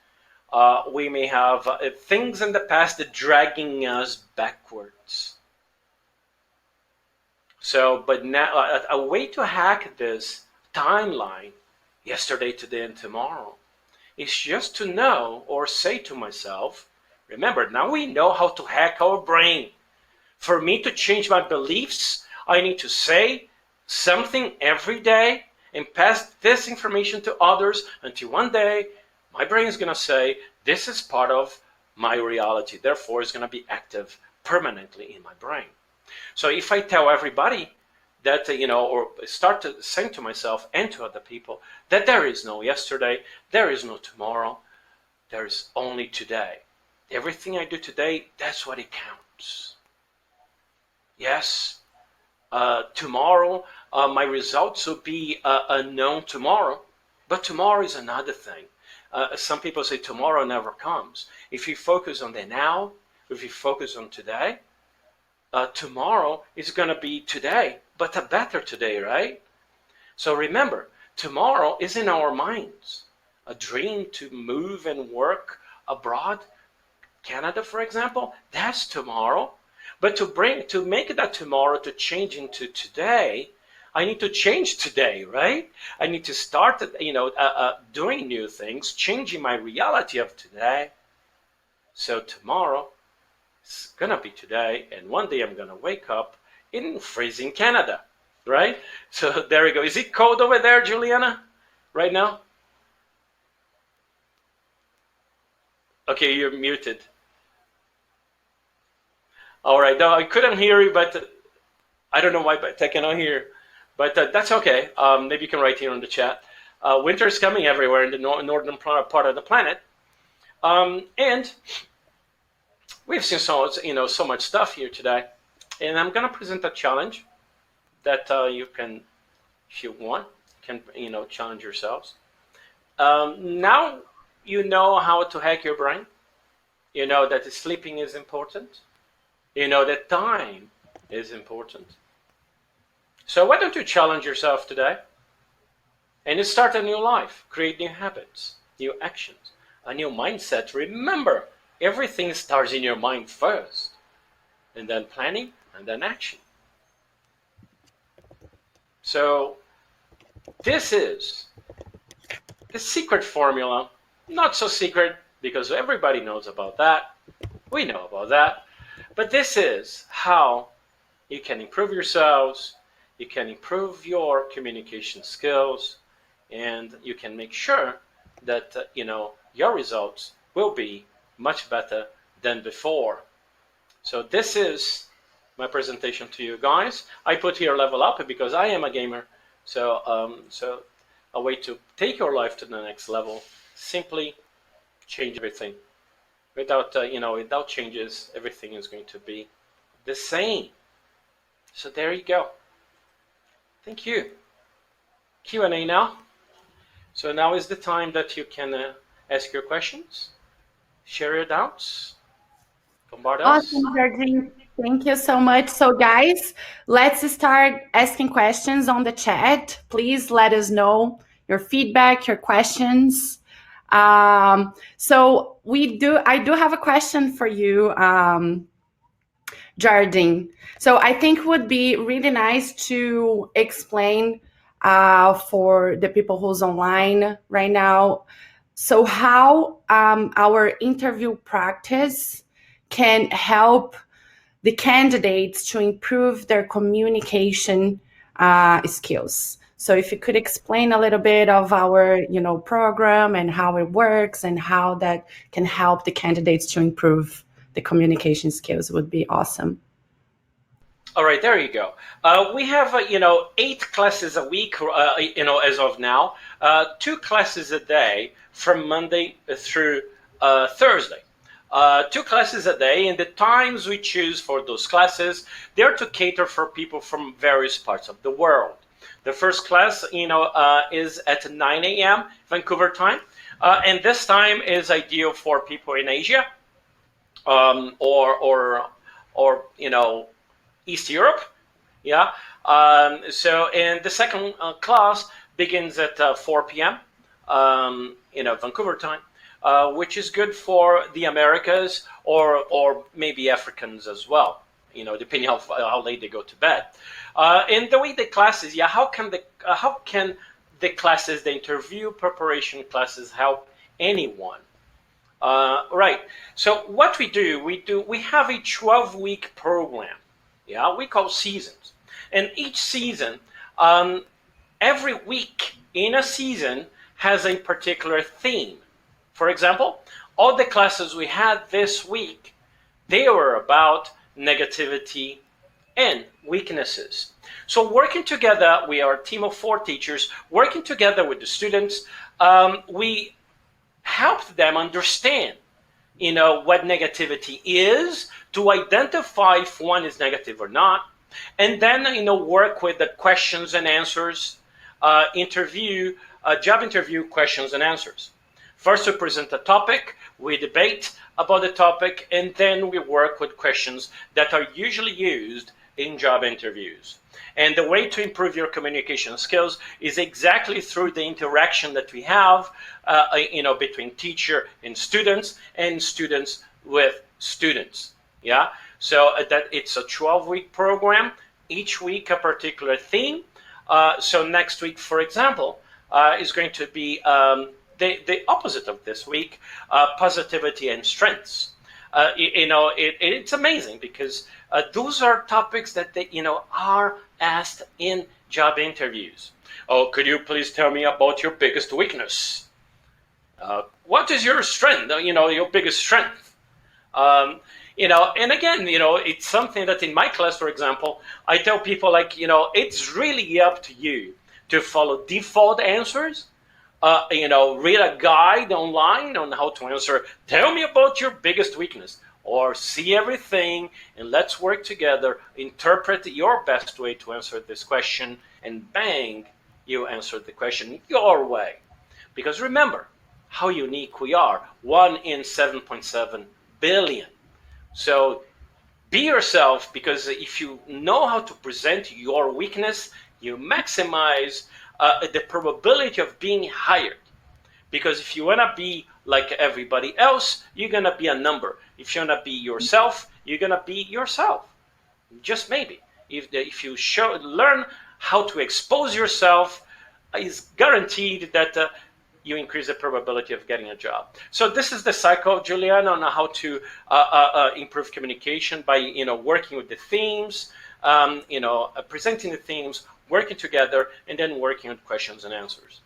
[SPEAKER 2] We may have things in the past that dragging us backwards. So, but now a way to hack this timeline, yesterday, today, and tomorrow, is just to know or say to myself, remember, now we know how to hack our brain. For me to change my beliefs, I need to say something every day and pass this information to others until one day my brain is going to say, this is part of my reality. Therefore, it's going to be active permanently in my brain. So if I tell everybody that, or start to say to myself and to other people that there is no yesterday, there is no tomorrow, there is only today. Everything I do today, that's what it counts. Yes, tomorrow, my results will be unknown tomorrow, but tomorrow is another thing. Some people say tomorrow never comes. If you focus on the now, if you focus on today, tomorrow is going to be today, but a better today, right? So remember, tomorrow is in our minds. A dream to move and work abroad, Canada, for example, that's tomorrow. But to make that tomorrow to change into today, I need to change today, right? I need to start, doing new things, changing my reality of today. So tomorrow is gonna be today, and one day I'm gonna wake up in freezing Canada, right? So there we go. Is it cold over there, Juliana, right now? Okay, you're muted. All right, no, I couldn't hear you, but I don't know why, but I cannot hear. But that's okay. Maybe you can write here in the chat. Winter is coming everywhere in the northern part of the planet, and we've seen so much stuff here today. And I'm gonna present a challenge that you can, if you want, can challenge yourselves. Now you know how to hack your brain. You know that sleeping is important. You know that time is important. So why don't you challenge yourself today and start a new life, create new habits, new actions, a new mindset. Remember, everything starts in your mind first, and then planning, and then action. So this is the secret formula. Not so secret because everybody knows about that. We know about that. But this is how you can improve yourselves, you can improve your communication skills, and you can make sure that your results will be much better than before. So this is my presentation to you guys. I put here level up because I am a gamer. So a way to take your life to the next level, simply change everything. Without changes, everything is going to be the same. So there you go. Thank you. Q&A now. So now is the time that you can ask your questions, share your doubts, bombard us.
[SPEAKER 1] Awesome, Jardim. Thank you so much. So guys, let's start asking questions on the chat. Please let us know your feedback, your questions. So I do have a question for you, Jardim. So I think it would be really nice to explain for the people who's online right now, so how our interview practice can help the candidates to improve their communication skills. So if you could explain a little bit of our, program and how it works and how that can help the candidates to improve the communication skills, would be awesome.
[SPEAKER 2] All right, there you go. We have 8 classes a week, as of now, 2 classes a day from Monday through Thursday. 2 classes a day, and the times we choose for those classes, they're to cater for people from various parts of the world. The first class, is at 9 a.m. Vancouver time, and this time is ideal for people in Asia, or East Europe, yeah. And the second class begins at 4 p.m. Vancouver time, which is good for the Americas or maybe Africans as well, depending how late they go to bed. And the way the classes, how can the classes, the interview preparation classes, help anyone? Right. So what we have a 12-week program. Yeah, we call seasons. And each season, every week in a season has a particular theme. For example, all the classes we had this week, they were about negativity and weaknesses. So working together, we are a team of 4 teachers, working together with the students, we helped them understand what negativity is, to identify if one is negative or not, and then work with the questions and answers, job interview questions and answers. First, we present a topic, we debate about the topic, and then we work with questions that are usually used in job interviews. And the way to improve your communication skills is exactly through the interaction that we have, between teacher and students with students. Yeah. So that it's a 12-week program. Each week a particular theme. So next week, for example, is going to be the opposite of this week, positivity and strengths. It's amazing because those are topics that they, are asked in job interviews. Oh, could you please tell me about your biggest weakness? What is your strength? Your biggest strength. And again, it's something that in my class, for example, I tell people it's really up to you to follow default answers. Read a guide online on how to answer. Tell me about your biggest weakness, or see everything and let's work together. Interpret your best way to answer this question, and bang, you answered the question your way. Because remember how unique we are. 1 in 7.7 billion. So be yourself, because if you know how to present your weakness, you maximize the probability of being hired. Because if you want to be like everybody else, you're going to be a number. If you want to be yourself, you're going to be yourself. Just maybe. If you learn how to expose yourself, it's guaranteed that you increase the probability of getting a job. So this is the cycle, Julian, on how to improve communication by working with the themes, presenting the themes, working together, and then working on questions and answers.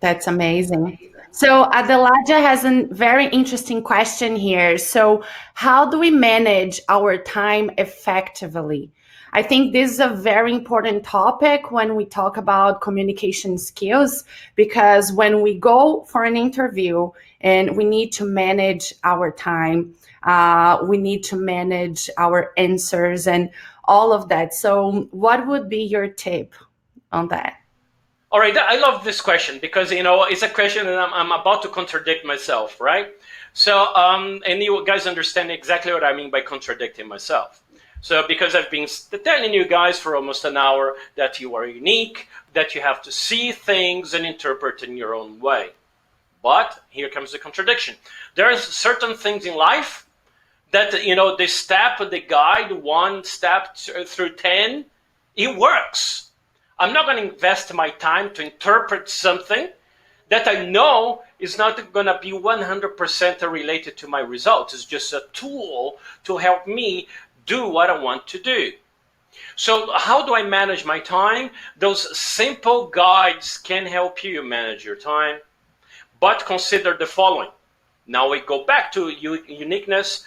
[SPEAKER 1] That's amazing. So Adelaja has a very interesting question here. So how do we manage our time effectively? I think this is a very important topic when we talk about communication skills, because when we go for an interview and we need to manage our time, we need to manage our answers and all of that. So what would be your tip on that?
[SPEAKER 2] All right, I love this question because it's a question that I'm about to contradict myself, right? So, and you guys understand exactly what I mean by contradicting myself. So, because I've been telling you guys for almost an hour that you are unique, that you have to see things and interpret in your own way. But here comes the contradiction. There are certain things in life that the guide 1 step through 10, it works. I'm not going to invest my time to interpret something that I know is not going to be 100% related to my results. It's just a tool to help me do what I want to do. So how do I manage my time? Those simple guides can help you manage your time, but consider the following. Now we go back to uniqueness,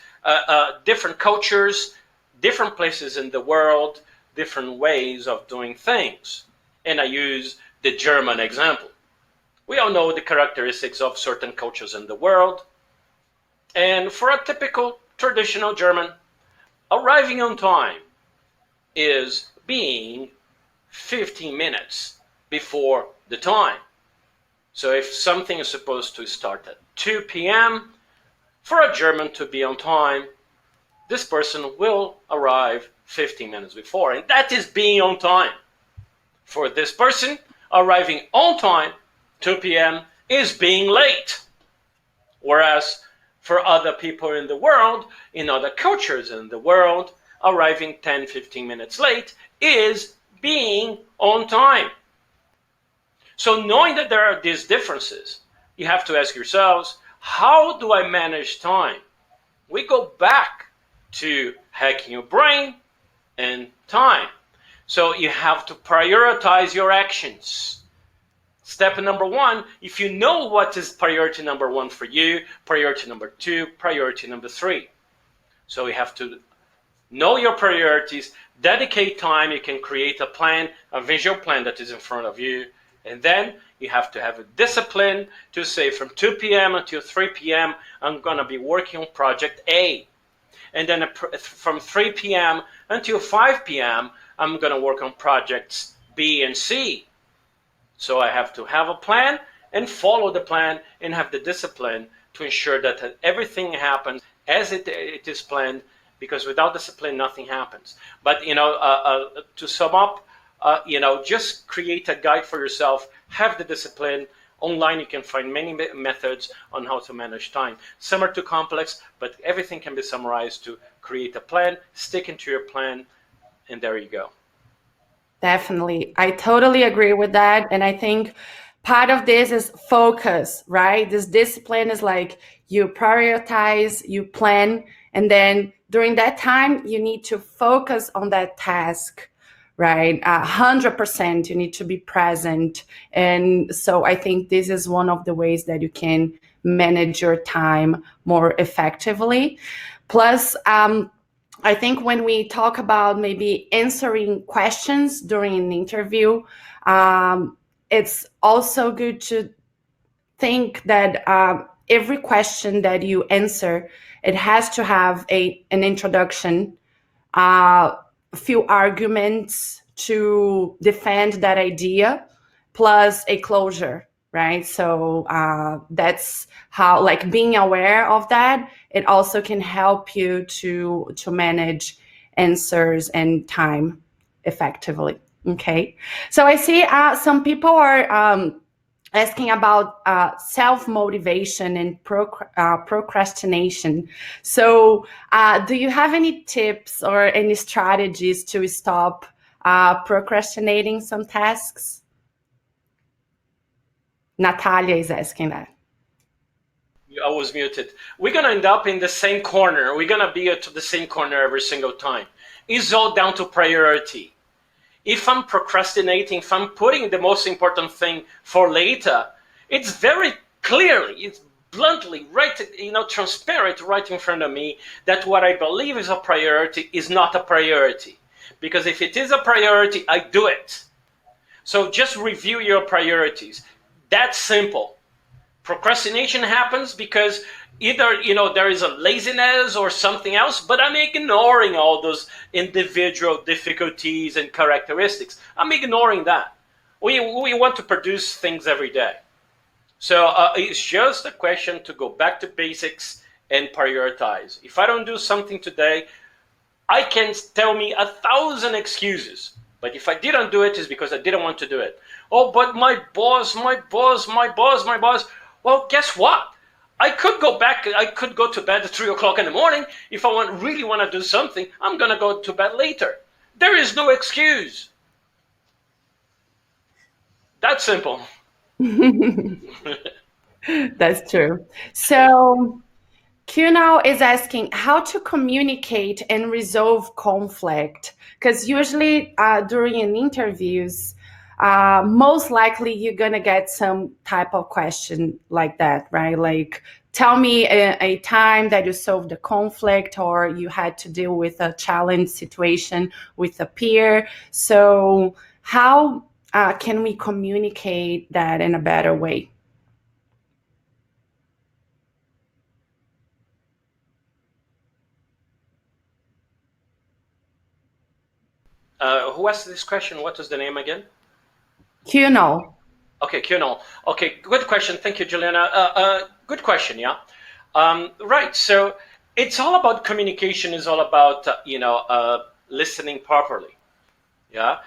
[SPEAKER 2] different cultures, different places in the world, different ways of doing things. And I use the German example. We all know the characteristics of certain cultures in the world. And for a typical traditional German, arriving on time is being 15 minutes before the time. So if something is supposed to start at 2 p.m., for a German to be on time, this person will arrive 15 minutes before, and that is being on time. For this person, arriving on time, 2 p.m., is being late. Whereas for other people in the world, in other cultures in the world, arriving 10, 15 minutes late is being on time. So knowing that there are these differences, you have to ask yourselves, how do I manage time? We go back to hacking your brain and time. So you have to prioritize your actions. Step number 1, if you know what is priority number 1 for you, priority number 2, priority number 3. So you have to know your priorities, dedicate time. You can create a plan, a visual plan that is in front of you. And then you have to have a discipline to say from 2 p.m. until 3 p.m., I'm going to be working on project A. And then from 3 p.m. until 5 p.m., I'm going to work on projects B and C. So I have to have a plan and follow the plan and have the discipline to ensure that everything happens as it is planned, because without discipline, nothing happens. But, to sum up, just create a guide for yourself, have the discipline. Online, you can find many methods on how to manage time. Some are too complex, but everything can be summarized to create a plan, stick into your plan, and there you go.
[SPEAKER 1] Definitely. I totally agree with that. And I think part of this is focus, right? This discipline is like you prioritize, you plan, and then during that time, you need to focus on that task, right? 100%, you need to be present. And so I think this is one of the ways that you can manage your time more effectively. Plus, I think when we talk about maybe answering questions during an interview, it's also good to think that every question that you answer, it has to have an introduction, a few arguments to defend that idea, plus a closure, right? So that's how, like, being aware of that, it also can help you to manage answers and time effectively. Okay, so I see some people are asking about self-motivation and procrastination. So do you have any tips or any strategies to stop procrastinating some tasks? Natalia is asking that.
[SPEAKER 2] I was muted. We're gonna end up in the same corner. We're gonna be at the same corner every single time. It's all down to priority. If I'm procrastinating, if I'm putting the most important thing for later, it's very clearly, it's bluntly, right, transparent right in front of me that what I believe is a priority is not a priority. Because if it is a priority, I do it. So just review your priorities. That's simple. Procrastination happens because either there is a laziness or something else, but I'm ignoring all those individual difficulties and characteristics. I'm ignoring that. We want to produce things every day. So it's just a question to go back to basics and prioritize. If I don't do something today, I can tell me 1,000 excuses. But if I didn't do it, it's because I didn't want to do it. Oh, but my boss. Well, guess what? I could go to bed at 3 o'clock in the morning. If I really want to do something, I'm going to go to bed later. There is no excuse. That's simple.
[SPEAKER 1] That's true. So Q now is asking how to communicate and resolve conflict. Because usually during an interviews, most likely you're gonna get some type of question like that, right? Like, tell me a time that you solved a conflict or you had to deal with a challenge situation with a peer. So how can we communicate that in a better way?
[SPEAKER 2] Who asked this question? What was the name again?
[SPEAKER 1] Q.
[SPEAKER 2] Okay, Kuno. Okay, good question. Thank you, Juliana. Good question, yeah. Right, so it's all about communication, is all about, listening properly, yeah?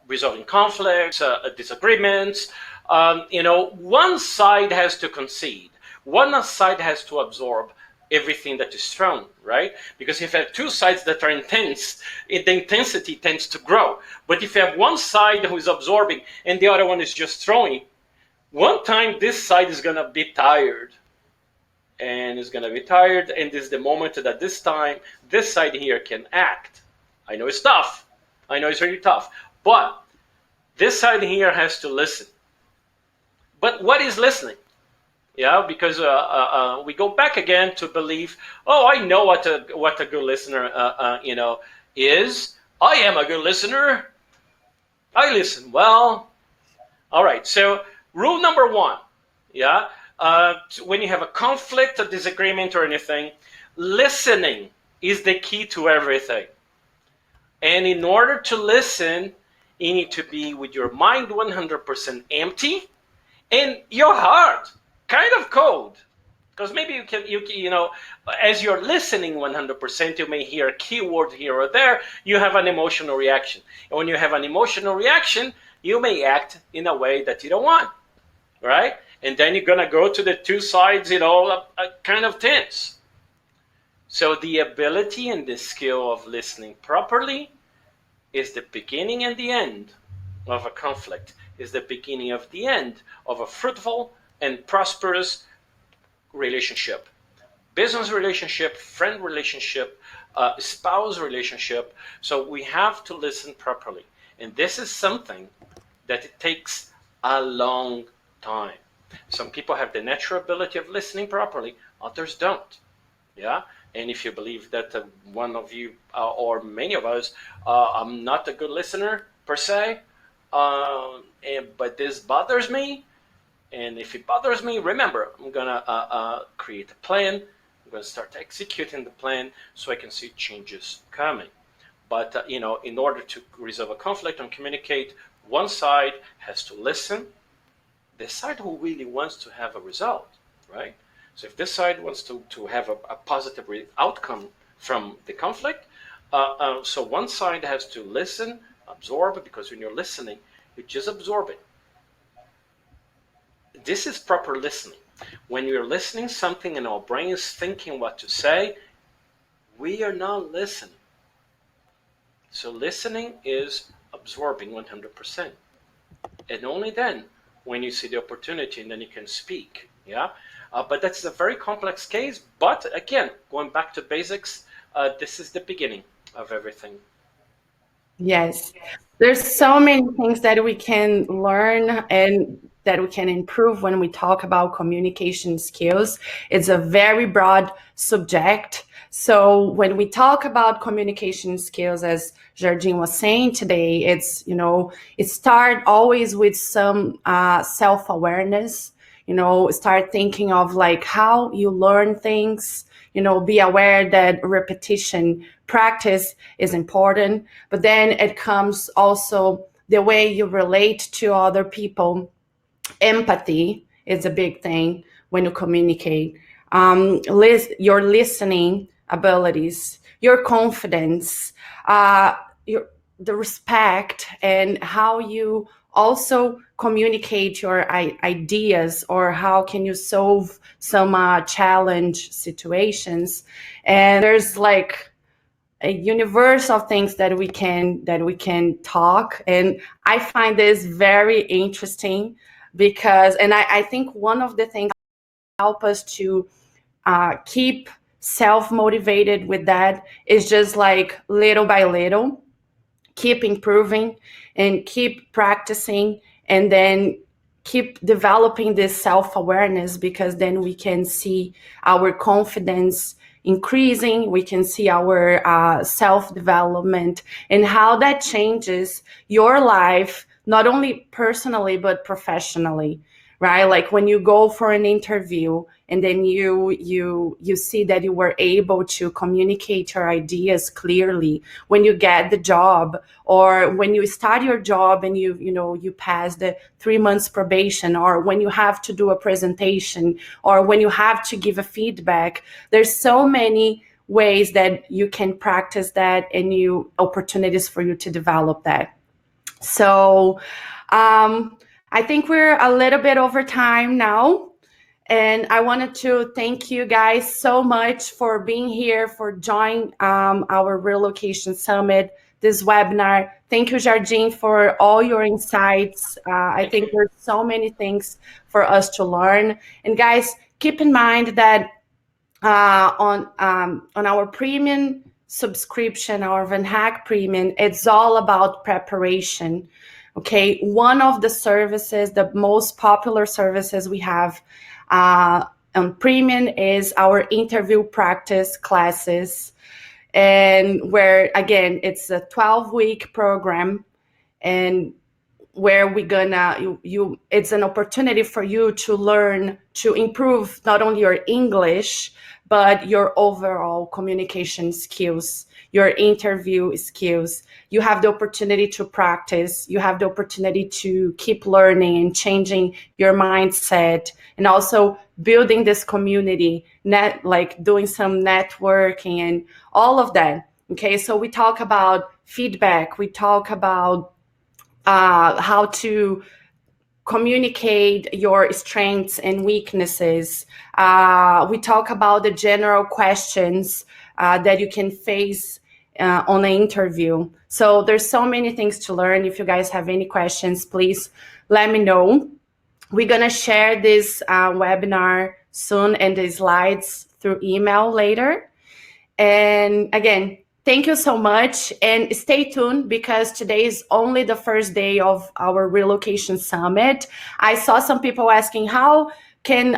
[SPEAKER 2] Resolving conflicts, disagreements. One side has to concede. One side has to absorb everything that is thrown, right? Because if you have two sides that are intense, the intensity tends to grow. But if you have one side who is absorbing and the other one is just throwing, one time this side is going to be tired. And is going to be tired, and this is the moment that this time, this side here can act. I know it's tough. I know it's really tough. But this side here has to listen. But what is listening? Yeah, because we go back again to believe, oh, I know what a good listener, is. I am a good listener. I listen well. All right, so rule number one, yeah, when you have a conflict, a disagreement, or anything, listening is the key to everything. And in order to listen, you need to be with your mind 100% empty and your heart kind of cold. Because maybe as you're listening 100%, you may hear a keyword here or there, you have an emotional reaction. And when you have an emotional reaction, you may act in a way that you don't want, right? And then you're going to go to the two sides, kind of tense. So the ability and the skill of listening properly is the beginning and the end of a conflict, is the beginning of the end of a fruitful and prosperous relationship. Business relationship, friend relationship, spouse relationship. So we have to listen properly. And this is something that it takes a long time. Some people have the natural ability of listening properly, others don't. Yeah. And if you believe that one of you or many of us, I'm not a good listener per se, but this bothers me. And if it bothers me, remember, I'm gonna create a plan. I'm gonna start executing the plan so I can see changes coming. But in order to resolve a conflict and communicate, one side has to listen. The side who really wants to have a result, right? So if this side wants to have a positive outcome from the conflict, so one side has to listen, absorb, because when you're listening, you just absorb it. This is proper listening. When you're listening something and our brain is thinking what to say, we are not listening. So listening is absorbing 100%. And only then, when you see the opportunity, and then you can speak. Yeah. But that's a very complex case. But again, going back to basics, this is the beginning of everything.
[SPEAKER 1] Yes. There's so many things that we can learn and that we can improve when we talk about communication skills. It's a very broad subject. So when we talk about communication skills, as Jardim was saying today, it start always with some self-awareness. Start thinking of like how you learn things. Be aware that repetition, practice is important, but then it comes also the way you relate to other people. Empathy is a big thing when you communicate. Your listening abilities, your confidence, the respect, and how you also communicate your ideas, or how can you solve some challenge situations. And there's like a universe of things that we can talk, and I find this very interesting because, and I think one of the things that help us to keep self-motivated with that is just like little by little keep improving and keep practicing, and then keep developing this self-awareness, because then we can see our confidence increasing, we can see our self-development, and how that changes your life, not only personally but professionally, right? Like when you go for an interview and then you see that you were able to communicate your ideas clearly, when you get the job, or when you start your job and you pass the 3 months probation, or when you have to do a presentation, or when you have to give a feedback. There's so many ways that you can practice that, and new opportunities for you to develop that. So I think we're a little bit over time now. And I wanted to thank you guys so much for being here, for joining our Relocation Summit, this webinar. Thank you, Jardim, for all your insights. I think there's so many things for us to learn. And guys, keep in mind that on our premium subscription, our VanHack premium, it's all about preparation. Okay, one of the services, the most popular services we have on premium is our interview practice classes, and where again it's a 12-week program, and where we're gonna it's an opportunity for you to learn to improve not only your English but your overall communication skills, your interview skills. You have the opportunity to practice, you have the opportunity to keep learning and changing your mindset, and also building this community, like doing some networking and all of that. Okay, so we talk about feedback, we talk about how to communicate your strengths and weaknesses. We talk about the general questions that you can face on an interview. So there's so many things to learn. If you guys have any questions, please let me know. We're going to share this webinar soon and the slides through email later. And again, thank you so much, and stay tuned because today is only the first day of our Relocation Summit. I saw some people asking, how can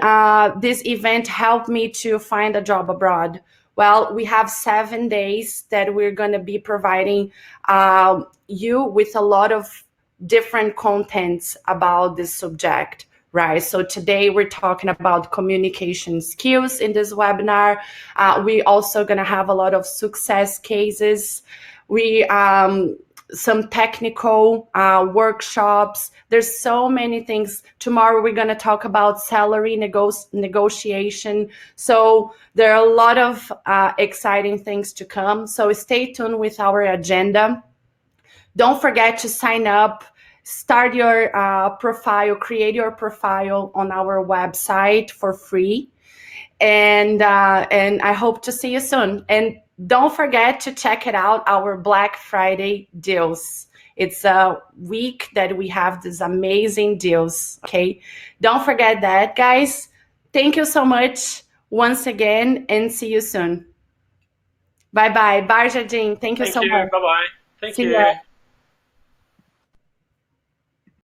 [SPEAKER 1] this event help me to find a job abroad? Well, we have 7 days that we're going to be providing you with a lot of different contents about this subject, right? So today we're talking about communication skills in this webinar. We also going to have a lot of success cases. We some technical workshops. There's so many things. Tomorrow we're going to talk about salary negotiation. So there are a lot of exciting things to come. So stay tuned with our agenda. Don't forget to sign up, start your profile, create your profile on our website for free. And I hope to see you soon. And don't forget to check it out, our Black Friday deals. It's a week that we have these amazing deals, okay? Don't forget that, guys. Thank you so much once again, and see you soon. Bye-bye. Bye, Jardim. Thank you
[SPEAKER 2] Thank
[SPEAKER 1] so
[SPEAKER 2] you.
[SPEAKER 1] much.
[SPEAKER 2] Bye bye. Thank
[SPEAKER 1] See
[SPEAKER 2] you.
[SPEAKER 1] you.